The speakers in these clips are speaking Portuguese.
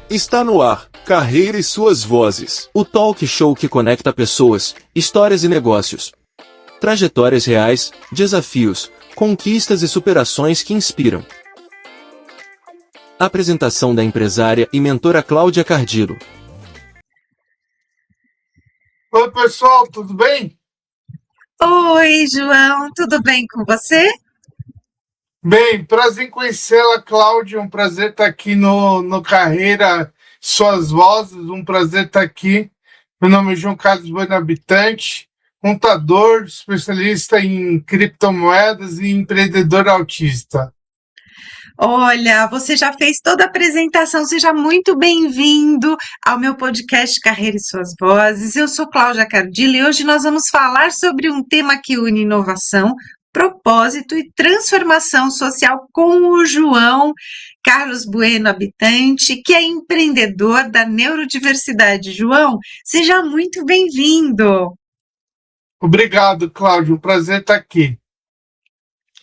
Está no ar, Carreira e Suas Vozes. O talk show que conecta pessoas, histórias e negócios. Trajetórias reais, desafios, conquistas e superações que inspiram. Apresentação da empresária e mentora Cláudia Cardillo. Oi, pessoal, tudo bem? Oi, João, tudo bem com você? Bem, prazer em conhecê-la, Cláudia. Um prazer estar aqui no Carreira Suas Vozes. Um prazer estar aqui. Meu nome é João Carlos Bueno Habitante, contador, especialista em criptomoedas e empreendedor autista. Olha, você já fez toda a apresentação, seja muito bem-vindo ao meu podcast Carreira e Suas Vozes. Eu sou Cláudia Cardillo e hoje nós vamos falar sobre um tema que une inovação, propósito e transformação social com o João Carlos Bueno Habitante, que é empreendedor da neurodiversidade. João, seja muito bem-vindo. Obrigado, Cláudia. Um prazer estar aqui.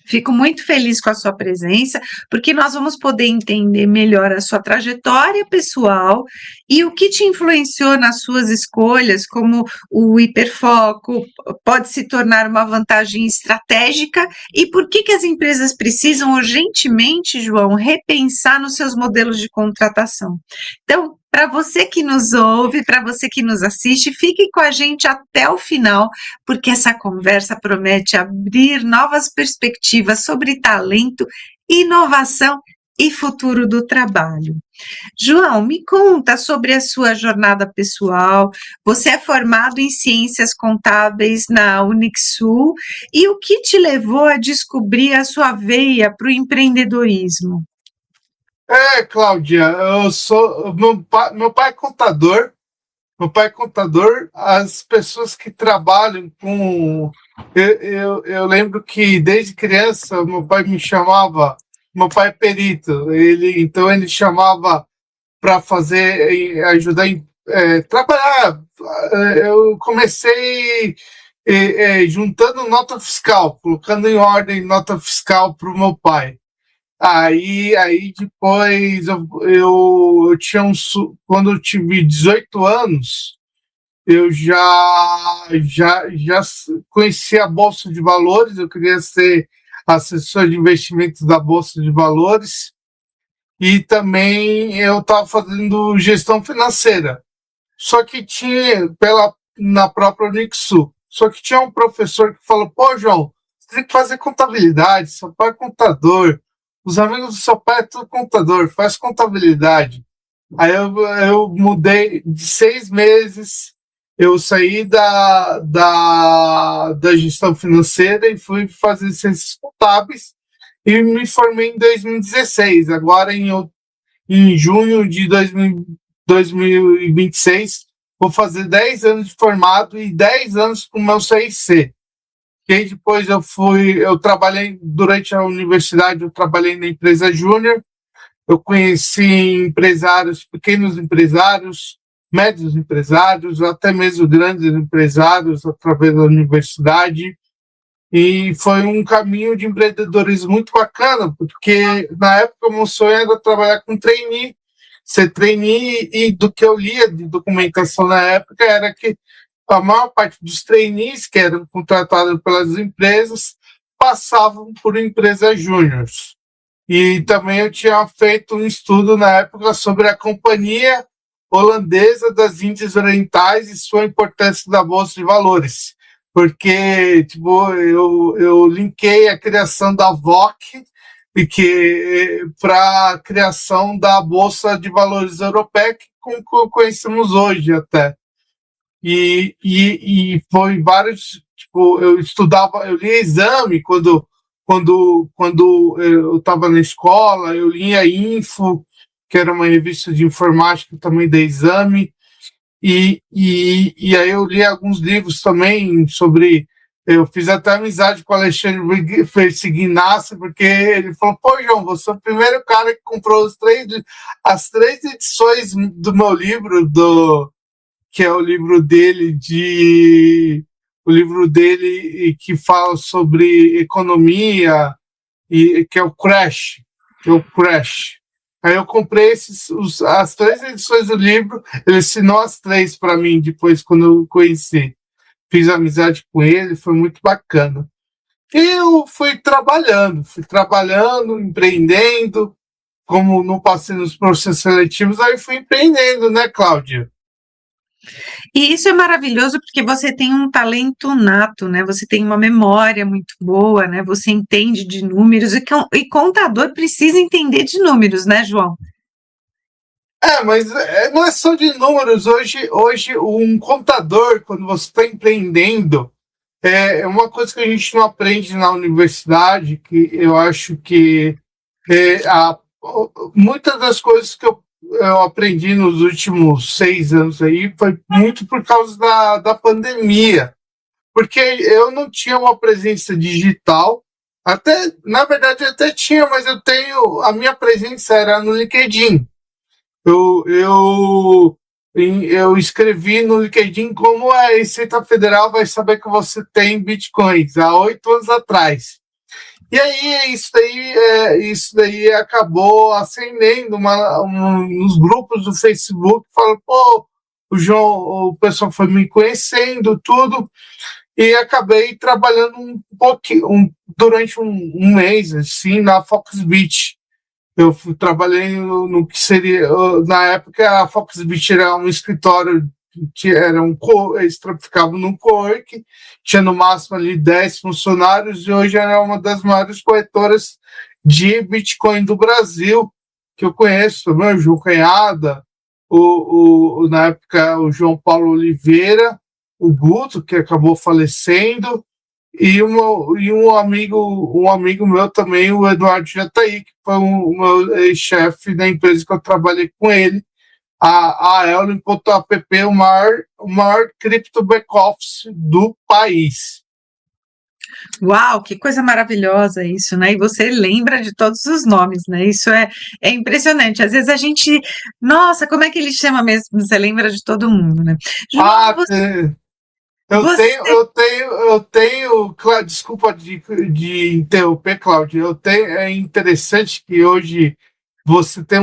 Fico muito feliz com a sua presença, porque nós vamos poder entender melhor a sua trajetória pessoal e o que te influenciou nas suas escolhas, como o hiperfoco pode se tornar uma vantagem estratégica e por que as empresas precisam urgentemente, João, repensar nos seus modelos de contratação. Então, para você que nos ouve, para você que nos assiste, fique com a gente até o final, porque essa conversa promete abrir novas perspectivas sobre talento, inovação e futuro do trabalho. João, me conta sobre a sua jornada pessoal. Você é formado em Ciências Contábeis na Unixul e o que te levou a descobrir a sua veia para o empreendedorismo? Cláudia, meu pai é contador. Meu pai é contador. As pessoas que trabalham com... Eu lembro que desde criança meu pai me chamava... Meu pai é perito. Então ele chamava para fazer, ajudar a trabalhar. Eu comecei juntando nota fiscal, colocando em ordem nota fiscal para o meu pai. Aí depois eu tinha quando eu tive 18 anos, eu já conhecia a Bolsa de Valores, eu queria ser assessor de investimentos da Bolsa de Valores e também eu estava fazendo gestão financeira. Só que na própria Unixul, só que tinha um professor que falou, pô, João, você tem que fazer contabilidade, seu pai é contador, os amigos do seu pai é tudo contador, faz contabilidade. Aí eu mudei de 6 meses, eu saí da gestão financeira e fui fazer ciências contábeis e me formei em 2016. Agora, em junho de 2026, vou fazer 10 anos de formado e 10 anos com o meu CIC. E aí depois eu trabalhei, durante a universidade, eu trabalhei na empresa Júnior, eu conheci empresários, pequenos empresários, médios empresários, até mesmo grandes empresários, através da universidade, e foi um caminho de empreendedorismo muito bacana, porque na época o meu sonho era trabalhar com trainee, ser trainee, e do que eu lia de documentação na época era que a maior parte dos trainees que eram contratados pelas empresas passavam por empresas júniores. E também eu tinha feito um estudo na época sobre a Companhia Holandesa das Índias Orientais e sua importância na Bolsa de Valores. Porque eu linkei a criação da VOC para a criação da Bolsa de Valores Europeia, que conhecemos hoje até. E foi vários, eu estudava, eu lia exame quando eu estava na escola, eu lia Info, que era uma revista de informática também da exame, e aí eu li alguns livros também sobre... Eu fiz até amizade com o Alexandre Fersignasse, porque ele falou, pô, João, você é o primeiro cara que comprou as 3 edições do meu livro, que é o livro dele que fala sobre economia, e que é o Crash. Aí eu comprei as 3 edições do livro, ele ensinou as 3 para mim depois, quando eu conheci. Fiz amizade com ele, foi muito bacana. E eu fui trabalhando, empreendendo, como não passei nos processos seletivos, aí fui empreendendo, né, Cláudia? E isso é maravilhoso porque você tem um talento nato, né? Você tem uma memória muito boa, né? Você entende de números e contador precisa entender de números, né, João? Mas não é só de números. Hoje, um contador, quando você está empreendendo, é uma coisa que a gente não aprende na universidade, que eu acho que é, a, muitas das coisas que eu aprendi nos últimos 6 anos aí foi muito por causa da pandemia, porque eu não tinha uma presença digital, até, na verdade, até tinha, mas a minha presença era no LinkedIn. Eu, eu, eu escrevi no LinkedIn como a Receita Federal vai saber que você tem bitcoins há 8 anos atrás. E aí isso daí acabou acendendo nos grupos do Facebook, falando, pô, o pessoal foi me conhecendo, tudo, e acabei trabalhando um pouquinho, durante um mês, assim, na Foxbit. Trabalhei no que seria, na época, a Foxbit era um escritório que eles ficavam num co-work, tinha no máximo ali 10 funcionários, e hoje é uma das maiores corretoras de Bitcoin do Brasil, que eu conheço também, o João Canhada, na época o João Paulo Oliveira, o Guto, que acabou falecendo, e um amigo meu também, o Eduardo Jataí, que foi o meu ex-chefe da empresa que eu trabalhei com ele, a Eolin.app, o maior cripto back-office do país. Uau, que coisa maravilhosa isso, né? E você lembra de todos os nomes, né? Isso é impressionante. Às vezes a gente, nossa, como é que ele chama mesmo? Você lembra de todo mundo, né? João, você Desculpa de interromper, Cláudio. É interessante que hoje você tem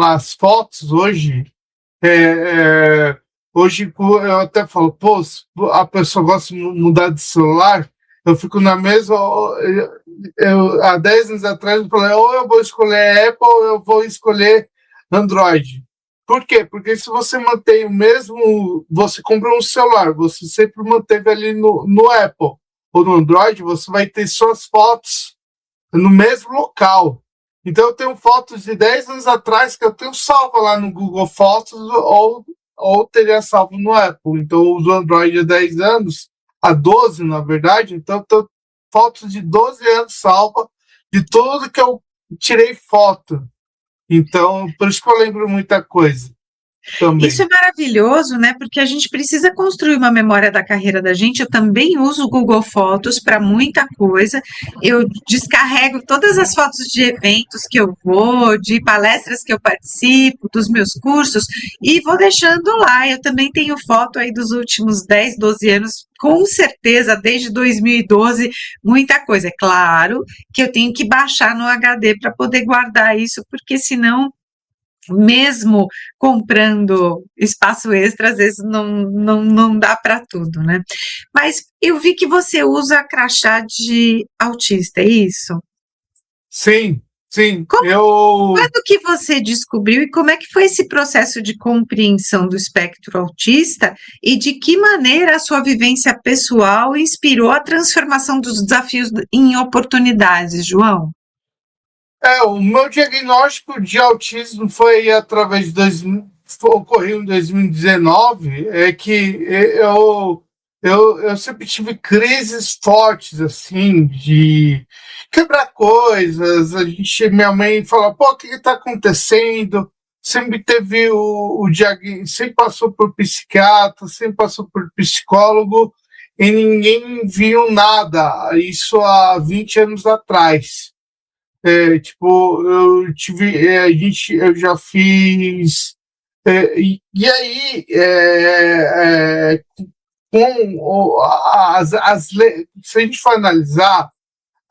as fotos hoje. é, é, Hoje eu até falo, pô, a pessoa gosta de mudar de celular. Eu fico na mesma. Há 10 anos atrás eu falei, ou eu vou escolher Apple ou eu vou escolher Android. Por quê? Porque se você mantém o mesmo. Você comprou um celular, você sempre manteve ali no Apple ou no Android, você vai ter suas fotos no mesmo local. Então, eu tenho fotos de 10 anos atrás que eu tenho salva lá no Google Fotos ou teria salvo no Apple. Então, eu uso Android há 10 anos, há 12, na verdade. Então, eu tenho fotos de 12 anos salva de tudo que eu tirei foto. Então, por isso que eu lembro muita coisa Isso é também. maravilhoso, né? Porque a gente precisa construir uma memória da carreira da gente. Eu também uso o Google Fotos para muita coisa. Eu descarrego todas as fotos de eventos que eu vou, de palestras que eu participo, dos meus cursos, e vou deixando lá. Eu também tenho foto aí dos últimos 10, 12 anos, com certeza, desde 2012, muita coisa. É claro que eu tenho que baixar no HD para poder guardar isso, porque senão mesmo comprando espaço extra, às vezes não dá para tudo, né? Mas eu vi que você usa crachá de autista, é isso? Sim, sim. Como, quando que você descobriu e como é que foi esse processo de compreensão do espectro autista e de que maneira a sua vivência pessoal inspirou a transformação dos desafios em oportunidades, João? O meu diagnóstico de autismo foi através ocorreu em 2019, é que eu sempre tive crises fortes, assim, de quebrar coisas. Minha mãe fala, pô, o que está acontecendo? Sempre teve o diagnóstico, sempre passou por psiquiatra, sempre passou por psicólogo, e ninguém viu nada. Isso há 20 anos atrás. Tipo, eu já fiz. E aí, se a gente for analisar,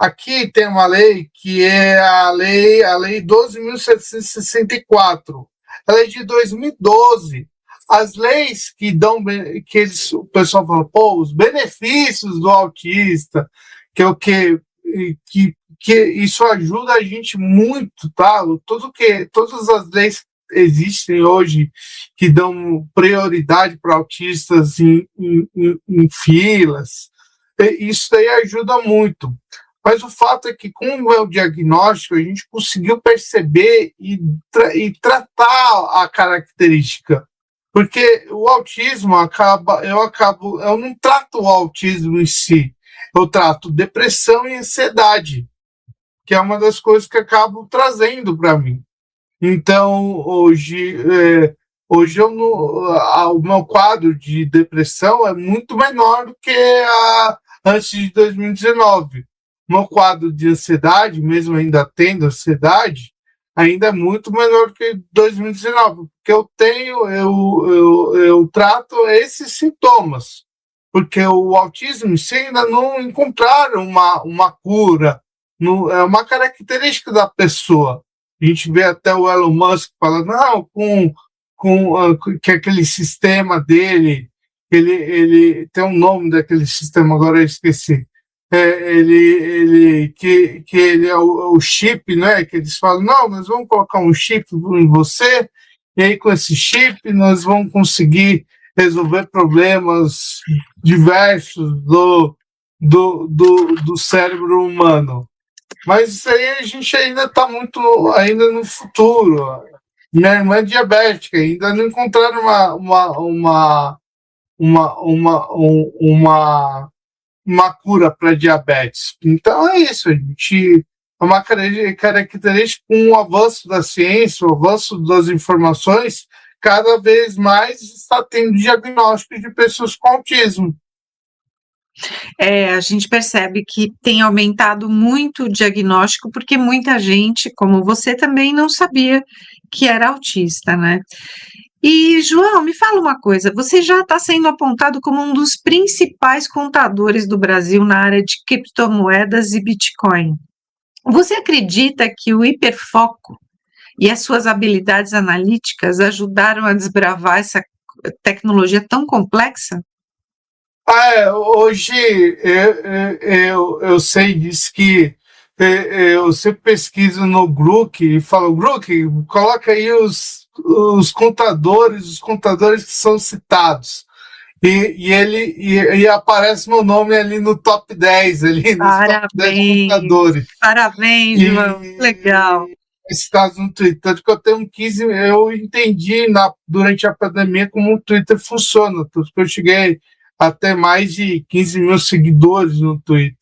aqui tem uma lei que é a lei 12.764. Ela é de 2012. As leis que dão, o pessoal fala, pô, os benefícios do autista, que é o que isso ajuda a gente muito, tá? Todas as leis que existem hoje que dão prioridade para autistas em filas, isso daí ajuda muito. Mas o fato é que, com o meu diagnóstico, a gente conseguiu perceber e tratar a característica. Porque o autismo eu não trato o autismo em si, eu trato depressão e ansiedade, que é uma das coisas que acabo trazendo para mim. Então, hoje o meu quadro de depressão é muito menor do que antes de 2019. O meu quadro de ansiedade, mesmo ainda tendo ansiedade, ainda é muito menor do que 2019, porque eu trato esses sintomas, porque o autismo em si ainda não encontraram uma cura, é uma característica da pessoa. A gente vê até o Elon Musk falando, não, que aquele sistema dele, ele tem um nome daquele sistema, agora eu esqueci. Que ele é o chip, né? Que eles falam, não, nós vamos colocar um chip em você, e aí com esse chip nós vamos conseguir resolver problemas diversos do cérebro humano. Mas isso aí a gente ainda está muito ainda no futuro. Minha irmã é diabética, ainda não encontraram uma cura para diabetes. Então é isso, a gente é uma característica com o avanço da ciência, o avanço das informações, cada vez mais está tendo diagnóstico de pessoas com autismo. A gente percebe que tem aumentado muito o diagnóstico, porque muita gente, como você, também não sabia que era autista, né? E, João, me fala uma coisa, você já está sendo apontado como um dos principais contadores do Brasil na área de criptomoedas e Bitcoin. Você acredita que o hiperfoco e as suas habilidades analíticas ajudaram a desbravar essa tecnologia tão complexa? Hoje eu sei disso que eu sempre pesquiso no Grok e falo, Grok, coloca aí os contadores que são citados. E aparece meu nome ali no top 10, ali nos top 10 contadores. Parabéns, João, legal. Esse caso no Twitter, tanto que eu tenho 15, eu entendi durante a pandemia como o Twitter funciona, tanto que eu cheguei a ter mais de 15 mil seguidores no Twitter.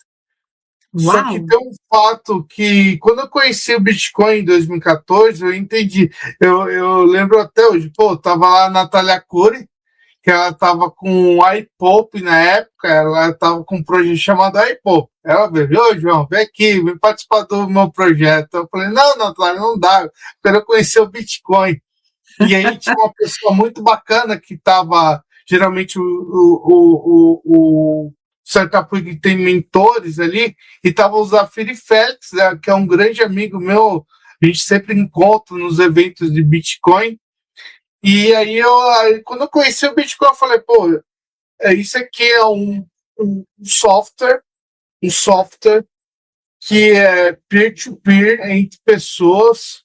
Uau. Só que tem um fato que, quando eu conheci o Bitcoin em 2014, eu entendi. Eu lembro até hoje, tava lá a Natália Cury, que ela estava com o iPop na época, ela estava com um projeto chamado iPop. Ela veio, ô João, vem aqui, vem participar do meu projeto. Eu falei, não, Natália, não dá, eu quero conhecer o Bitcoin. E aí tinha uma pessoa muito bacana que estava, geralmente o Startup Week tem mentores ali, e estava o Zafiri Félix, né, que é um grande amigo meu, a gente sempre encontra nos eventos de Bitcoin. E aí, quando eu conheci o Bitcoin, eu falei, isso aqui é um software que é peer-to-peer entre pessoas,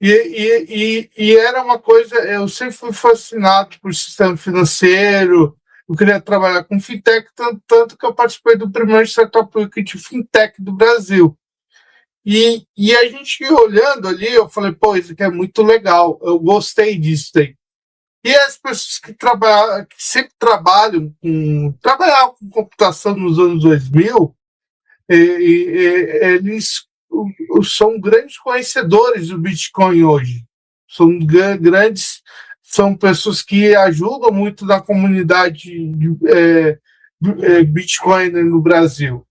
e era uma coisa, eu sempre fui fascinado por sistema financeiro, eu queria trabalhar com fintech, tanto que eu participei do primeiro Startup Week de fintech do Brasil. E a gente olhando ali, eu falei, isso aqui é muito legal, eu gostei disso daí. E as pessoas que sempre trabalhavam com computação nos anos 2000, eles são grandes conhecedores do Bitcoin hoje. São pessoas que ajudam muito na comunidade Bitcoin no Brasil.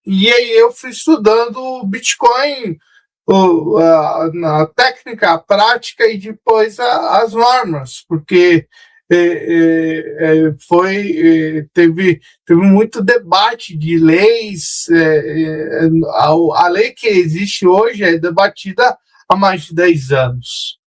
E aí eu fui estudando Bitcoin, a técnica, a prática e depois as normas, porque teve muito debate de leis. A lei que existe hoje é debatida há mais de 10 anos.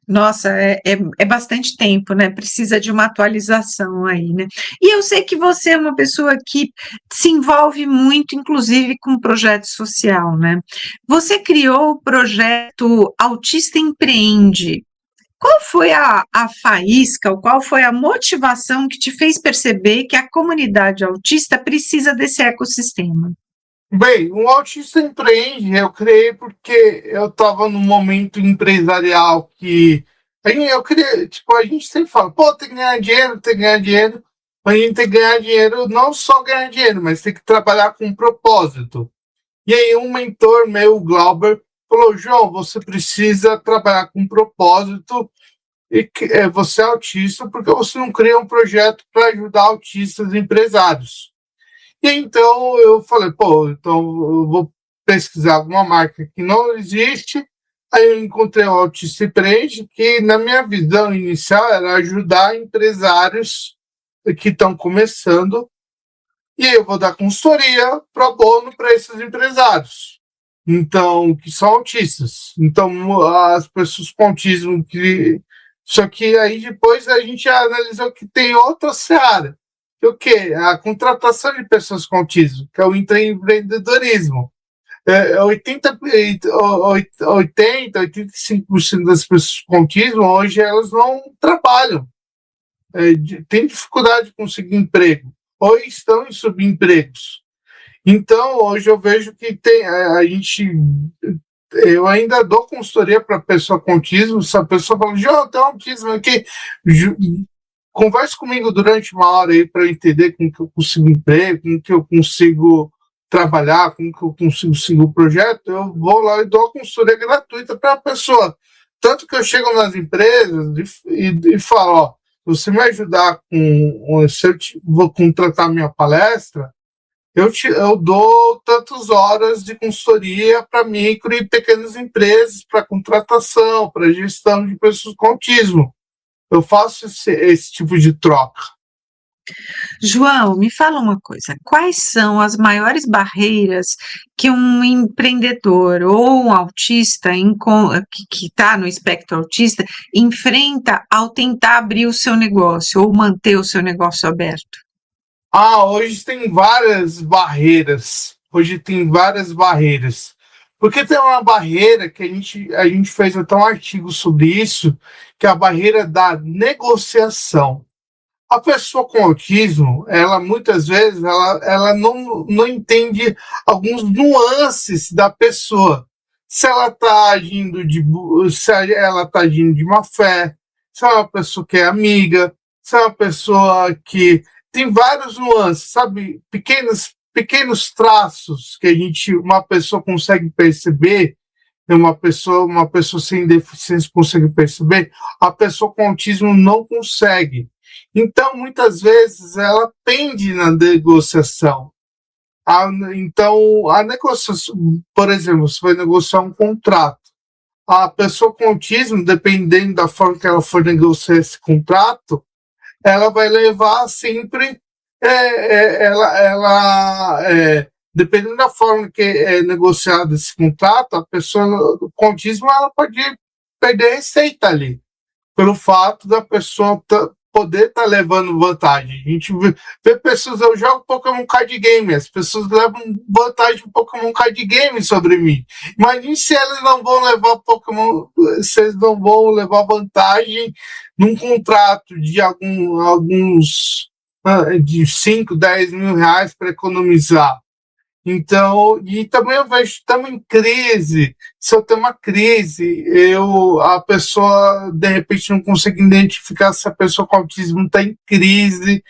Nossa, é bastante tempo, né? Precisa de uma atualização aí, né? E eu sei que você é uma pessoa que se envolve muito, inclusive, com projeto social, né? Você criou o projeto Autista Empreende. Qual foi a faísca, ou qual foi a motivação que te fez perceber que a comunidade autista precisa desse ecossistema? Bem, o Autista Empreende eu criei porque eu estava num momento empresarial que eu queria, tipo, a gente sempre fala, pô, tem que ganhar dinheiro, tem que ganhar dinheiro, mas a gente tem que ganhar dinheiro, não só ganhar dinheiro, mas tem que trabalhar com um propósito. E aí um mentor meu, o Glauber, falou, João, você precisa trabalhar com um propósito e você é autista porque você não cria um projeto para ajudar autistas empresários. E então eu falei, pô, então eu vou pesquisar alguma marca que não existe. Aí eu encontrei o Autista Empreende, que na minha visão inicial era ajudar empresários que estão começando, e eu vou dar consultoria pro bono para esses empresários. Então, que são autistas. Então, as pessoas com autismo que. Só que aí depois a gente analisou que tem outra seara. Que o quê? A contratação de pessoas com autismo, que é o empreendedorismo. 85% das pessoas com autismo hoje elas não trabalham. Tem dificuldade de conseguir emprego, ou estão em subempregos. Então, hoje eu vejo que eu ainda dou consultoria para pessoa com autismo. Se a pessoa fala, João, tem autismo aqui, converse comigo durante uma hora aí para eu entender como que eu consigo emprego, como que eu consigo trabalhar, como que eu consigo seguir o projeto. Eu vou lá e dou a consultoria gratuita para a pessoa. Tanto que eu chego nas empresas e falo, ó, se você me ajudar se eu vou contratar minha palestra, eu dou tantas horas de consultoria para micro e pequenas empresas, para contratação, para gestão de pessoas com autismo. Eu faço esse tipo de troca. João, me fala uma coisa: quais são as maiores barreiras que um empreendedor ou um autista que está no espectro autista enfrenta ao tentar abrir o seu negócio ou manter o seu negócio aberto? Hoje tem várias barreiras. Porque tem uma barreira que a gente fez até um artigo sobre isso, que é a barreira da negociação. A pessoa com autismo, ela muitas vezes ela não entende alguns nuances da pessoa. Se ela está se ela tá agindo de má fé, se é uma pessoa que é amiga, se é uma pessoa que tem vários nuances, sabe? Pequenos traços que uma pessoa consegue perceber, uma pessoa sem deficiência consegue perceber, a pessoa com autismo não consegue. Então, muitas vezes, ela pende na negociação. Então, a negociação, por exemplo, você vai negociar um contrato. A pessoa com autismo, dependendo da forma que ela for negociar esse contrato, ela vai levar sempre, dependendo da forma que é negociado esse contrato, a pessoa com autismo ela pode perder a receita ali, pelo fato da pessoa poder estar levando vantagem. A gente vê pessoas, eu jogo Pokémon Card Game, as pessoas levam vantagem do Pokémon Card Game sobre mim. Imagine se eles não vão se eles não vão levar vantagem num contrato de alguns de 5, 10 mil reais para economizar. Então, e também eu vejo, estamos em crise. Se eu tenho uma crise, a pessoa, de repente, não consegue identificar se a pessoa com autismo está em crise.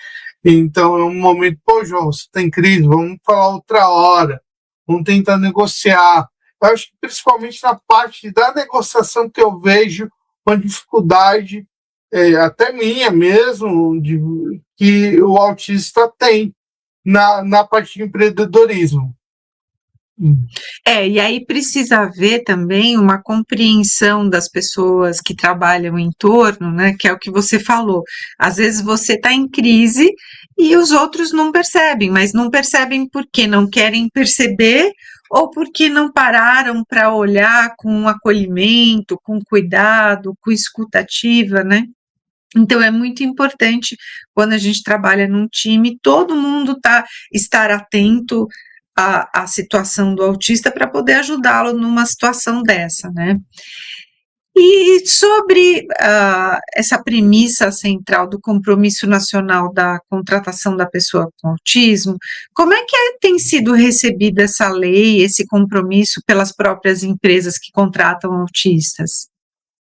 Então, é um momento, pô, João, você está em crise, vamos falar outra hora, vamos tentar negociar. Eu acho que, principalmente na parte da negociação, que eu vejo uma dificuldade, até minha mesmo, que o autista tem na parte de empreendedorismo. E aí precisa haver também uma compreensão das pessoas que trabalham em torno, né? Que é o que você falou. Às vezes você está em crise e os outros não percebem, mas não percebem porque não querem perceber ou porque não pararam para olhar com acolhimento, com cuidado, com escutativa, né? Então é muito importante quando a gente trabalha num time, todo mundo estar atento à situação do autista para poder ajudá-lo numa situação dessa, né? E sobre essa premissa central do compromisso nacional da contratação da pessoa com autismo, como é que tem sido recebida essa lei, esse compromisso pelas próprias empresas que contratam autistas?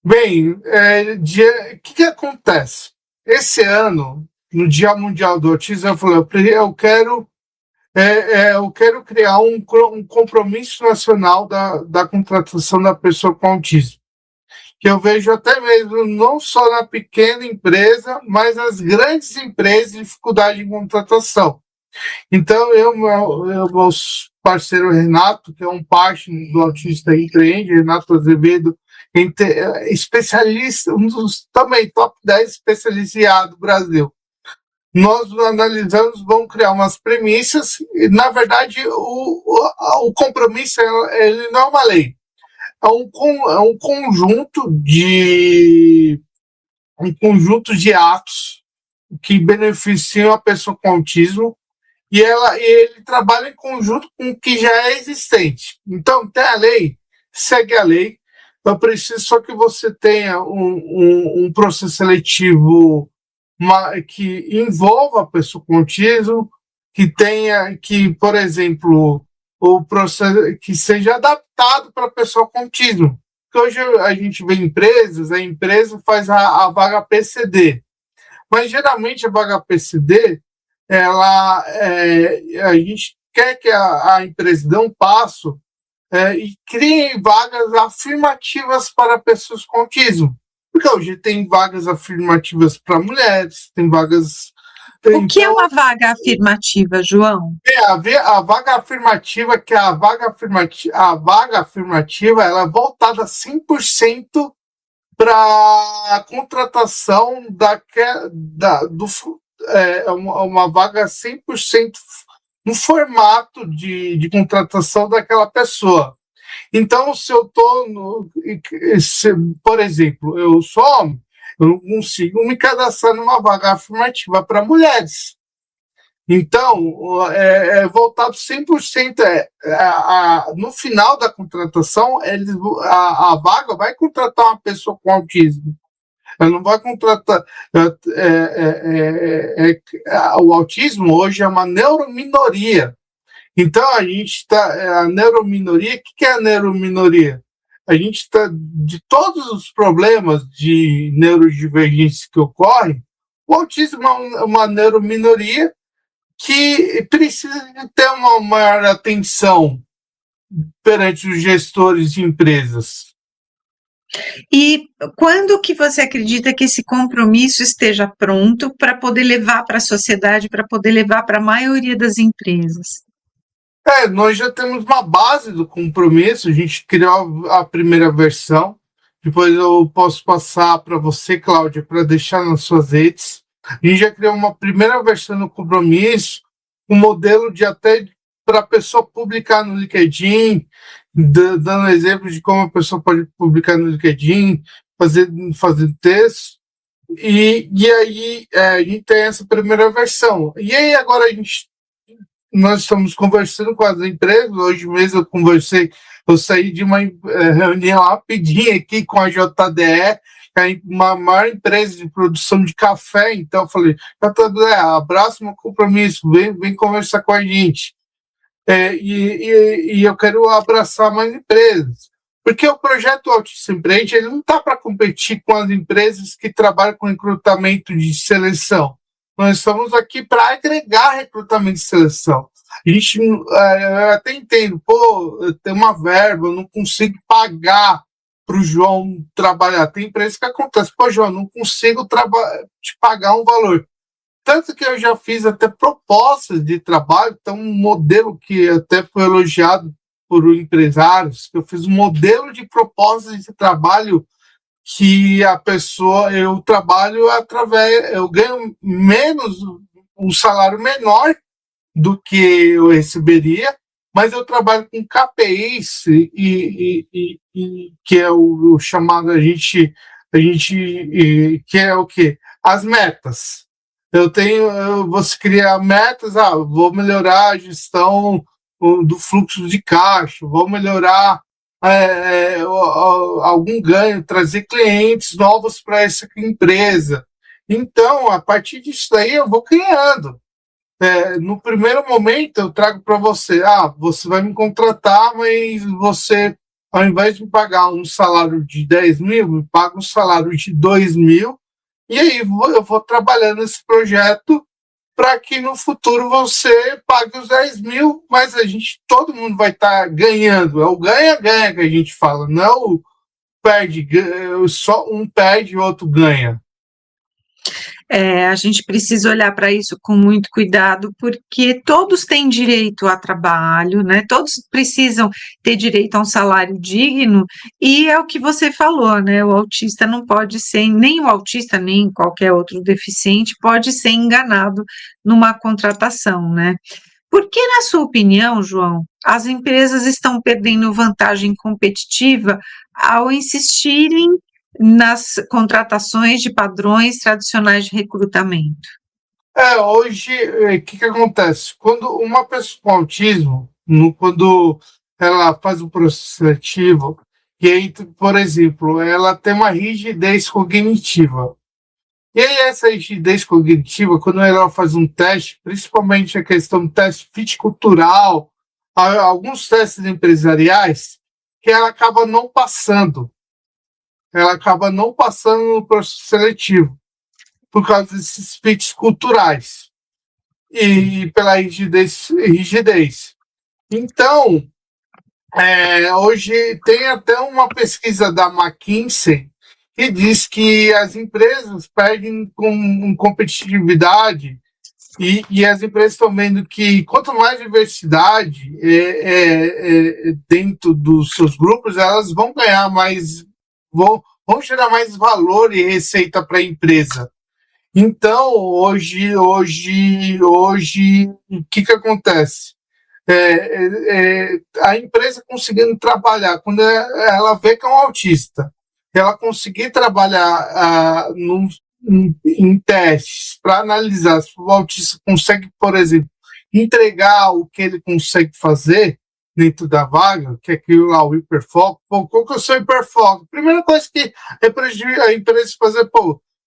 Bem, o que acontece? Esse ano, no Dia Mundial do Autismo, eu falei, eu quero criar um compromisso nacional da contratação da pessoa com autismo, que eu vejo até mesmo não só na pequena empresa, mas nas grandes empresas, dificuldade em contratação. Então, meu parceiro Renato, que é um parte do Autista Empreende, Renato Azevedo, especialista, um dos também top 10 especialistas em IA do Brasil. Nós analisamos, vamos criar umas premissas, e, na verdade, o compromisso ele não é uma lei, é um conjunto de atos que beneficiam a pessoa com autismo e ele trabalha em conjunto com o que já é existente. Então, tem a lei, segue a lei. Eu preciso só que você tenha um processo seletivo que envolva a pessoa com autismo, que, por exemplo, o processo que seja adaptado para a pessoa com autismo. Porque hoje a gente vê empresas, a empresa faz a vaga PCD, mas geralmente a vaga PCD, a gente quer que a empresa dê um passo e crie vagas afirmativas para pessoas com autismo. Porque hoje tem vagas afirmativas para mulheres, tem vagas. O que é uma vaga afirmativa, João? A vaga afirmativa, a vaga afirmativa, ela é voltada 100% para a contratação uma vaga 100% no formato de contratação daquela pessoa. Então, se eu estou, por exemplo, eu sou homem, eu não consigo me cadastrar numa vaga afirmativa para mulheres. Então, é voltado 100%. No final da contratação, a vaga vai contratar uma pessoa com autismo. Ela não vai contratar. O autismo hoje é uma neurominoria. Então, a gente está. A neurominoria, o que é a neurominoria? A gente está. De todos os problemas de neurodivergência que ocorrem, o autismo é uma neurominoria que precisa de ter uma maior atenção perante os gestores de empresas. E quando que você acredita que esse compromisso esteja pronto para poder levar para a sociedade, para poder levar para a maioria das empresas? Nós já temos uma base do compromisso, a gente criou a primeira versão, depois eu posso passar para você, Cláudia, para deixar nas suas redes. A gente já criou uma primeira versão do compromisso, um modelo de até para a pessoa publicar no LinkedIn, dando exemplo de como a pessoa pode publicar no LinkedIn, fazer texto. E aí a gente tem essa primeira versão. E aí agora nós estamos conversando com as empresas. Hoje mesmo eu saí de uma reunião rapidinha aqui com a JDE, uma maior empresa de produção de café. Então eu falei, JDE, abraço meu compromisso, vem conversar com a gente. E eu quero abraçar mais empresas. Porque o projeto Autista Empreende, ele não está para competir com as empresas que trabalham com recrutamento de seleção. Nós estamos aqui para agregar recrutamento de seleção. A gente, eu até entendo, tem uma verba, eu não consigo pagar para o João trabalhar. Tem empresas que acontece, João, não consigo te pagar um valor. Tanto que eu já fiz até propostas de trabalho, então um modelo que até foi elogiado por empresários, eu fiz um modelo de proposta de trabalho que a pessoa, eu trabalho através, eu ganho menos, um salário menor do que eu receberia, mas eu trabalho com KPIs que é o chamado que é o quê? As metas. Você cria metas, vou melhorar a gestão do fluxo de caixa, vou melhorar algum ganho, trazer clientes novos para essa empresa. Então, a partir disso daí, eu vou criando. No primeiro momento, eu trago para você, você vai me contratar, mas você, ao invés de me pagar um salário de 10 mil, me paga um salário de 2 mil, e aí eu vou trabalhando esse projeto para que no futuro você pague os 10 mil, mas todo mundo vai estar ganhando. É o ganha-ganha que a gente fala, não o perde, só um perde e o outro ganha. A gente precisa olhar para isso com muito cuidado, porque todos têm direito a trabalho, né? Todos precisam ter direito a um salário digno, e é o que você falou, né? O autista não pode ser, nem o autista, nem qualquer outro deficiente pode ser enganado numa contratação, né? Por que, na sua opinião, João, as empresas estão perdendo vantagem competitiva ao insistirem nas contratações de padrões tradicionais de recrutamento? Hoje, o que acontece? Quando uma pessoa com autismo, quando ela faz um processo seletivo, e aí, por exemplo, ela tem uma rigidez cognitiva. E aí, essa rigidez cognitiva, quando ela faz um teste, principalmente a questão do teste fit cultural, alguns testes empresariais, que ela acaba não passando. Ela acaba não passando no processo seletivo, por causa desses fits culturais e pela rigidez. Então, hoje tem até uma pesquisa da McKinsey que diz que as empresas perdem com competitividade e as empresas estão vendo que quanto mais diversidade dentro dos seus grupos, elas vão ganhar mais, vão gerar mais valor e receita para a empresa. Então, hoje, o que acontece? A empresa conseguindo trabalhar, quando ela vê que é um autista, ela conseguir trabalhar em testes para analisar se o autista consegue, por exemplo, entregar o que ele consegue fazer dentro da vaga, que é aquilo lá, o hiperfoco. Qual que é o seu hiperfoco? Primeira coisa que a empresa fazer,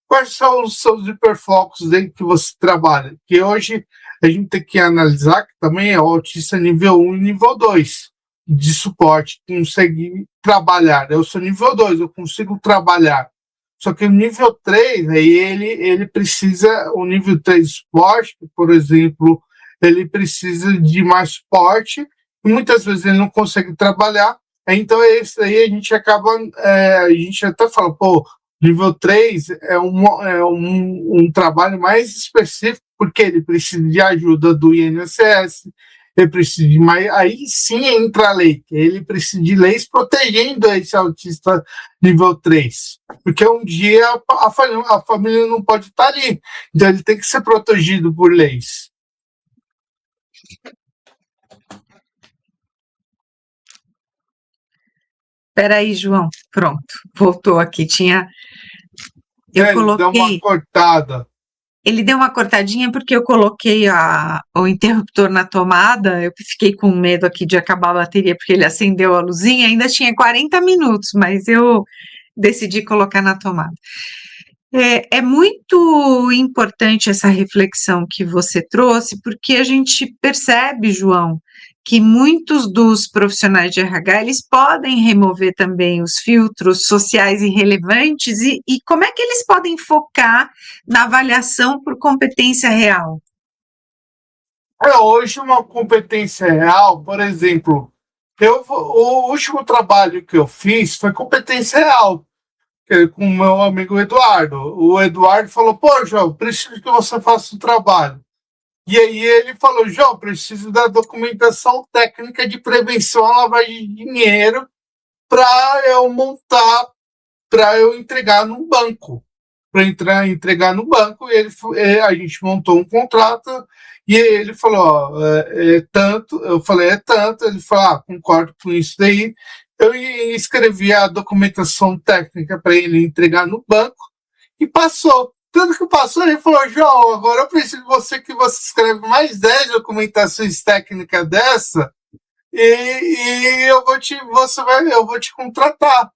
quais são os seus hiperfocos dentro que você trabalha? Que hoje a gente tem que analisar que também é o autista nível 1 e nível 2 de suporte, consegue trabalhar. Eu sou nível 2, eu consigo trabalhar. Só que o nível 3, aí ele precisa, o nível 3 de suporte, por exemplo, ele precisa de mais suporte, e muitas vezes ele não consegue trabalhar. Então, esse aí a gente acaba, a gente até fala, nível 3 é um trabalho mais específico, porque ele precisa de ajuda do INSS, ele precisa de mais. Aí sim entra a lei, ele precisa de leis protegendo esse autista nível 3. Porque um dia a família não pode estar ali. Então ele tem que ser protegido por leis. Espera aí, João. Pronto, voltou aqui. Eu coloquei. Ele deu uma cortada. Ele deu uma cortadinha porque eu coloquei o interruptor na tomada. Eu fiquei com medo aqui de acabar a bateria porque ele acendeu a luzinha. Ainda tinha 40 minutos, mas eu decidi colocar na tomada. É muito importante essa reflexão que você trouxe, porque a gente percebe, João, que muitos dos profissionais de RH, eles podem remover também os filtros sociais irrelevantes e como é que eles podem focar na avaliação por competência real? Hoje uma competência real, por exemplo, o último trabalho que eu fiz foi competência real, com o meu amigo Eduardo. O Eduardo falou, João, preciso que você faça o trabalho. E aí ele falou, João, preciso da documentação técnica de prevenção à lavagem de dinheiro para eu montar, para eu entregar no banco. Para entregar no banco, a gente montou um contrato e ele falou, ó, é tanto, eu falei, é tanto, ele falou, concordo com isso daí. Eu escrevi a documentação técnica para ele entregar no banco e passou. Tanto que passou, ele falou, João, agora eu preciso de você escreve mais 10 documentações técnicas dessa eu vou te contratar.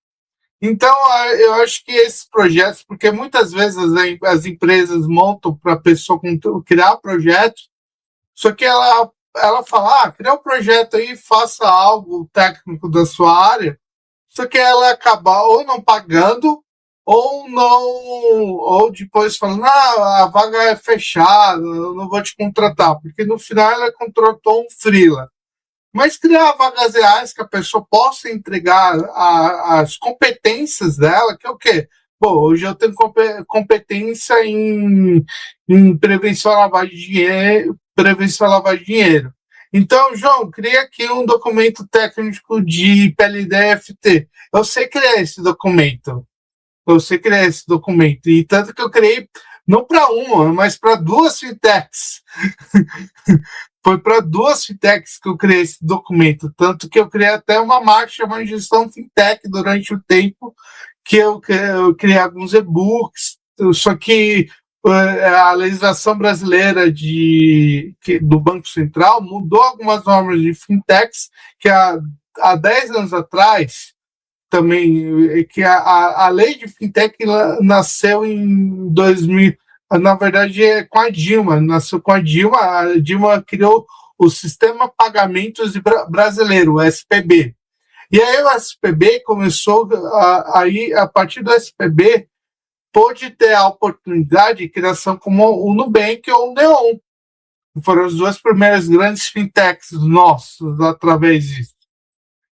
Então, eu acho que esses projetos, porque muitas vezes as empresas montam para a pessoa criar projetos, só que ela fala, cria um projeto aí, faça algo técnico da sua área, só que ela acaba ou não pagando, ou não, ou depois falando, a vaga é fechada, eu não vou te contratar, porque no final ela contratou um freela. Mas criar vagas reais que a pessoa possa entregar as competências dela, que é o quê? Pô, hoje eu tenho competência em prevenção à lavagem de dinheiro, prevenção à lavagem de dinheiro. Então, João, cria aqui um documento técnico de PLD-FT. Eu sei criar esse documento. Eu sei criar esse documento. E tanto que eu criei, não para uma, mas para duas fintechs. Foi para duas fintechs que eu criei esse documento, tanto que eu criei até uma marca chamada Gestão Fintech durante o tempo que eu criei alguns e-books, só que a legislação brasileira do Banco Central mudou algumas normas de fintechs que há 10 anos atrás também, que a lei de fintech nasceu em 2000, na verdade é com a Dilma, nasceu com a Dilma criou o Sistema Pagamentos Brasileiro, o SPB. E aí o SPB começou, aí a partir do SPB, pôde ter a oportunidade de criação como o Nubank ou o Neon. Foram as duas primeiras grandes fintechs nossos através disso.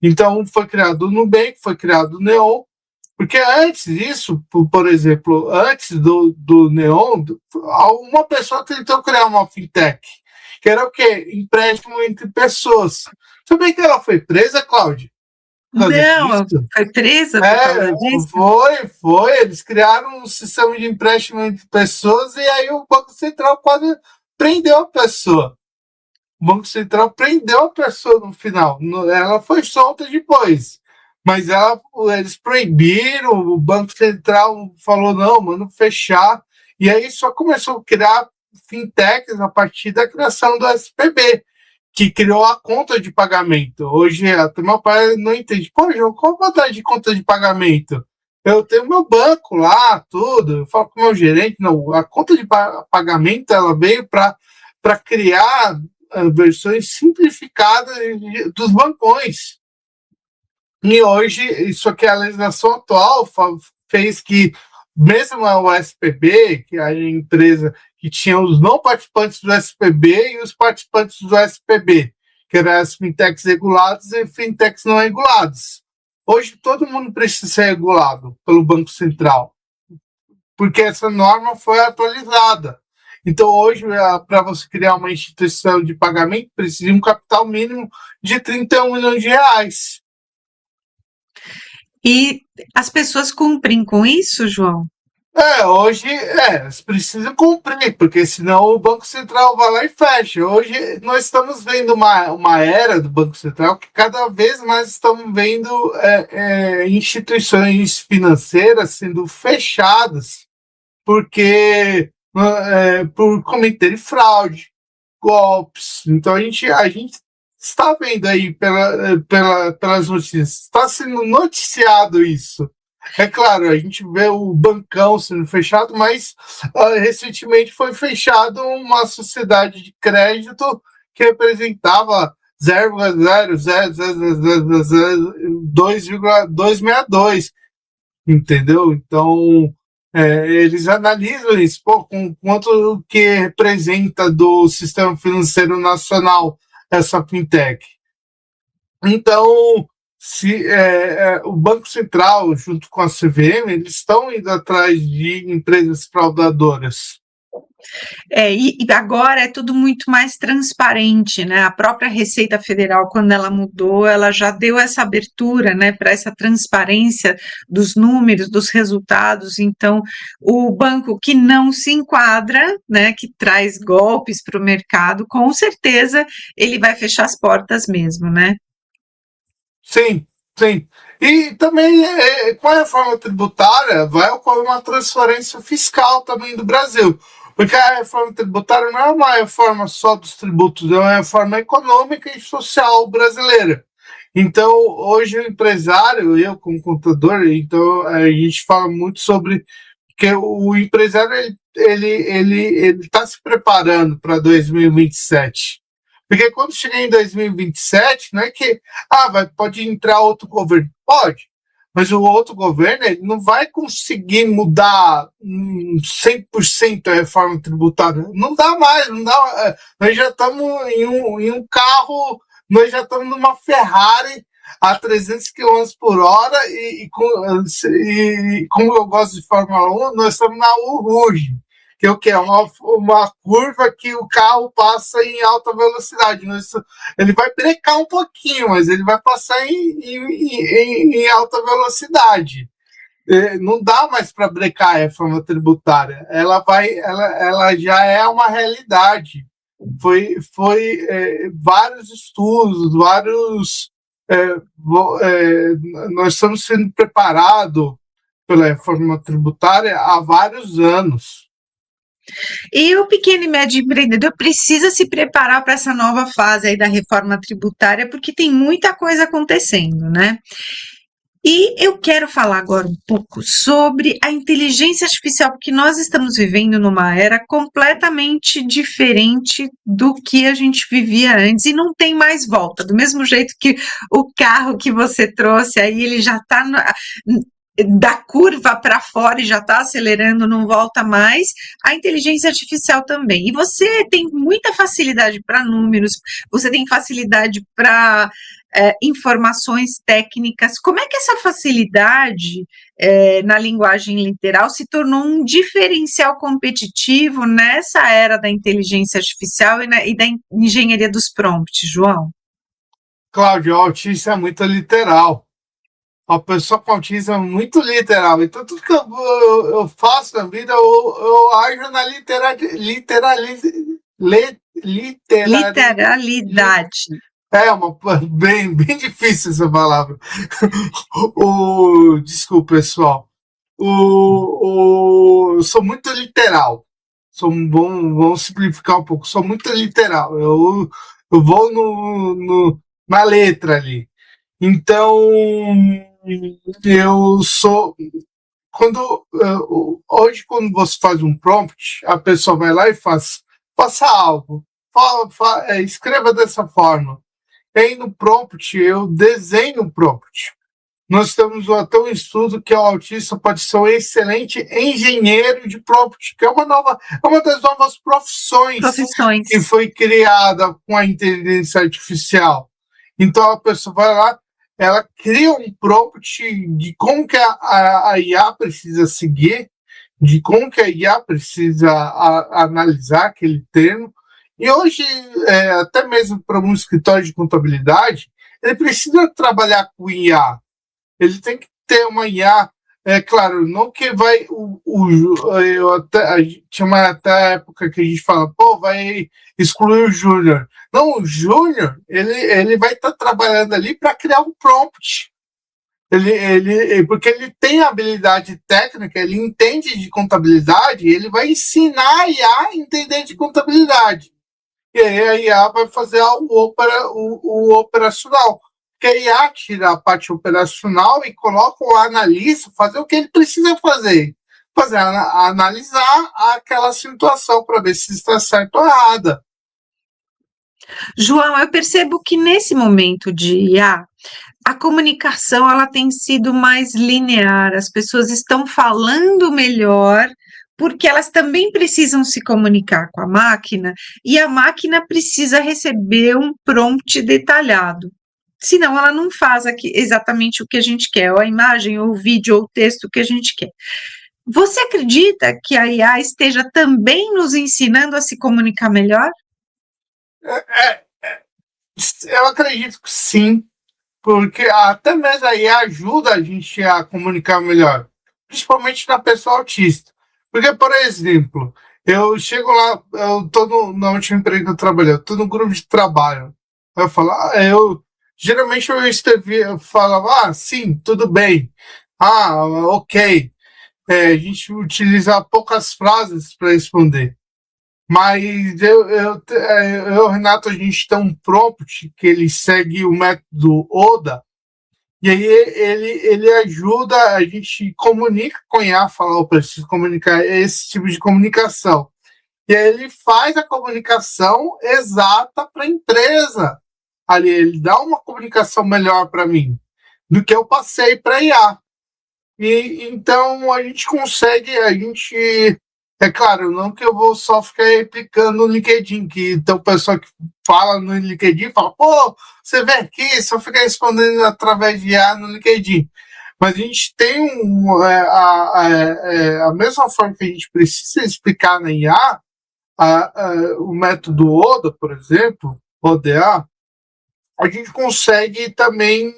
Então, foi criado o Nubank, foi criado o Neon, porque antes disso, por exemplo, antes do Neon, uma pessoa tentou criar uma fintech, que era o quê? Empréstimo entre pessoas. Sabia que ela foi presa, Cláudia? Não, foi presa por causa disso? Foi. Eles criaram um sistema de empréstimo entre pessoas e aí o Banco Central quase prendeu a pessoa. O Banco Central prendeu a pessoa no final. Ela foi solta depois. Mas eles proibiram, o Banco Central falou, não, mano, fechar. E aí só começou a criar fintechs a partir da criação do SPB, que criou a conta de pagamento. Hoje, até meu pai não entende. Pô, João, qual a vantagem de conta de pagamento? Eu tenho meu banco lá, tudo. Eu falo com o meu gerente. Não, a conta de pagamento ela veio para criar versões simplificadas dos bancões. E hoje, isso aqui, a legislação atual fez que, mesmo a SPB, que é a empresa que tinha os não participantes do SPB e os participantes do SPB, que eram as fintechs reguladas e fintechs não reguladas. Hoje, todo mundo precisa ser regulado pelo Banco Central, porque essa norma foi atualizada. Então, hoje, para você criar uma instituição de pagamento, precisa de um capital mínimo de 31 milhões de reais. E as pessoas cumprem com isso, João? Hoje, eles precisam cumprir, porque senão o Banco Central vai lá e fecha. Hoje, nós estamos vendo uma era do Banco Central que cada vez mais estamos vendo instituições financeiras sendo fechadas por cometerem fraude, golpes. Então, a gente está vendo aí pelas notícias, está sendo noticiado isso. É claro, a gente vê o bancão sendo fechado, mas recentemente foi fechado uma sociedade de crédito que representava 0,00002,262, entendeu? Então, eles analisam isso, com quanto que representa do sistema financeiro nacional essa fintech. Então, o Banco Central, junto com a CVM, eles estão indo atrás de empresas fraudadoras. E agora é tudo muito mais transparente, né? A própria Receita Federal, quando ela mudou, ela já deu essa abertura, né, para essa transparência dos números, dos resultados. Então, o banco que não se enquadra, né, que traz golpes para o mercado, com certeza ele vai fechar as portas mesmo, né? Sim, sim. E também, com a reforma tributária, vai ocorrer uma transferência fiscal também do Brasil. Porque a reforma tributária não é uma reforma só dos tributos, é uma reforma econômica e social brasileira. Então, hoje o empresário, eu como contador, então a gente fala muito sobre que o empresário ele está se preparando para 2027. Porque quando chegar em 2027, não é que pode entrar outro governo. Pode, mas o outro governo ele não vai conseguir mudar 100% a reforma tributária. Não dá mais, não dá. Nós já estamos em um carro, nós já estamos numa Ferrari a 300 km por hora e como eu gosto de Fórmula 1, nós estamos na Rouge, que é o quê? Uma curva que o carro passa em alta velocidade. Ele vai brecar um pouquinho, mas ele vai passar em alta velocidade. Não dá mais para brecar a reforma tributária. Ela já é uma realidade. Foi vários estudos, nós estamos sendo preparados pela reforma tributária há vários anos. E o pequeno e médio empreendedor precisa se preparar para essa nova fase aí da reforma tributária, porque tem muita coisa acontecendo, né? E eu quero falar agora um pouco sobre a inteligência artificial, porque nós estamos vivendo numa era completamente diferente do que a gente vivia antes e não tem mais volta. Do mesmo jeito que o carro que você trouxe aí, ele já está da curva para fora e já está acelerando, não volta mais, a inteligência artificial também. E você tem muita facilidade para números, você tem facilidade para informações técnicas. Como é que essa facilidade na linguagem literal se tornou um diferencial competitivo nessa era da inteligência artificial e da engenharia dos prompts, João? Cláudio, o autismo é muito literal. A pessoa com autismo é muito literal. Então, tudo que eu faço na vida, eu ajo na literalidade. Bem difícil essa palavra. Desculpa, pessoal. Eu sou muito literal. Vamos simplificar um pouco. Sou muito literal. Eu vou na letra ali. Então, eu sou. Hoje, quando você faz um prompt, a pessoa vai lá e faça algo. Escreva dessa forma. E aí, no prompt, eu desenho o prompt. Nós temos até um estudo que o autista pode ser um excelente engenheiro de prompt, que é uma das novas profissões que foi criada com a inteligência artificial. Então, a pessoa vai lá, ela cria um prompt de como que a IA precisa seguir, de como que a IA precisa analisar aquele termo. E hoje, até mesmo para um escritório de contabilidade, ele precisa trabalhar com IA. Ele tem que ter uma IA, claro, não que vai tinha até época que a gente fala, vai excluir o júnior. Não, o júnior, ele vai estar trabalhando ali para criar um prompt. Porque ele tem habilidade técnica, ele entende de contabilidade, ele vai ensinar a IA a entender de contabilidade. E aí a IA vai fazer o operacional. Porque a IA tira a parte operacional e coloca o analista fazer o que ele precisa fazer. Analisar aquela situação para ver se está certo ou errada. João, eu percebo que nesse momento de IA, a comunicação ela tem sido mais linear, as pessoas estão falando melhor, porque elas também precisam se comunicar com a máquina, e a máquina precisa receber um prompt detalhado. Senão ela não faz exatamente o que a gente quer, ou a imagem, ou o vídeo, ou o texto que a gente quer. Você acredita que a IA esteja também nos ensinando a se comunicar melhor? É, eu acredito que sim, porque até mesmo aí ajuda a gente a comunicar melhor, principalmente na pessoa autista. Porque, por exemplo, eu chego lá, eu tô na última empresa que eu trabalhei, eu tô no grupo de trabalho. Eu falo, geralmente eu escrevi, eu falava, sim, tudo bem. Ok. A gente utiliza poucas frases para responder. Mas Renato, a gente tem um prompt que ele segue o método Oda, e aí ele ajuda, a gente comunica com a IA, fala, eu preciso comunicar esse tipo de comunicação. E aí ele faz a comunicação exata para a empresa. Ali, ele dá uma comunicação melhor para mim do que eu passei para a IA. E então a gente. É claro, não que eu vou só ficar replicando no LinkedIn, que tem o pessoal que fala no LinkedIn, fala, pô, você vem aqui, só fica respondendo através de IA no LinkedIn. Mas a gente tem a mesma forma que a gente precisa explicar na IA, o método ODA, por exemplo, ODA, a gente consegue também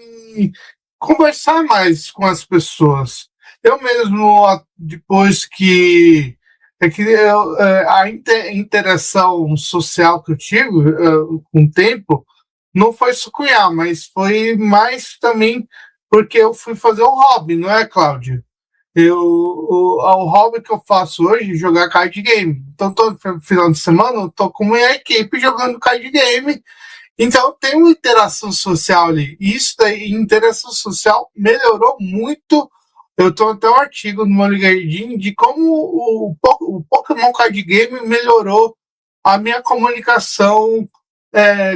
conversar mais com as pessoas. Eu mesmo, depois que a interação social que eu tive com o tempo não foi sucunhar, mas foi mais também porque eu fui fazer um hobby, não é, Cláudio? O hobby que eu faço hoje é jogar card game. Então, todo final de semana eu tô com minha equipe jogando card game. Então, tem uma interação social ali. Isso daí, interação social melhorou muito. Eu tenho até um artigo no meu LinkedIn de como o Pokémon Card Game melhorou a minha comunicação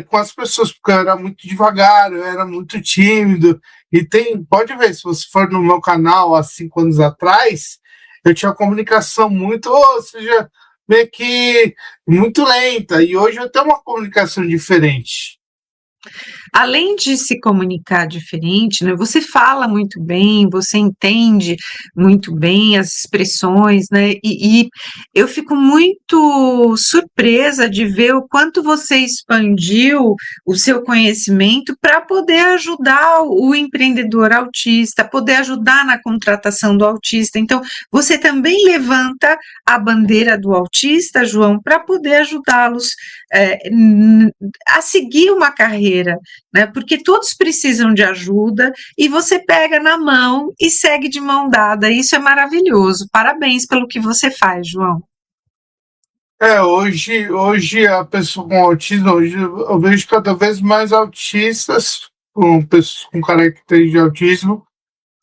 com as pessoas, porque eu era muito devagar, eu era muito tímido. E pode ver, se você for no meu canal há 5 anos atrás, eu tinha uma comunicação muito, ou seja, meio que muito lenta. E hoje eu tenho uma comunicação diferente. Além de se comunicar diferente, né, você fala muito bem, você entende muito bem as expressões, né, e eu fico muito surpresa de ver o quanto você expandiu o seu conhecimento para poder ajudar o empreendedor autista, poder ajudar na contratação do autista. Então, você também levanta a bandeira do autista, João, para poder ajudá-los a seguir uma carreira, né? Porque todos precisam de ajuda e você pega na mão e segue de mão dada. Isso é maravilhoso. Parabéns pelo que você faz, João. Hoje a pessoa com autismo, hoje eu vejo cada vez mais autistas, com pessoas com características de autismo,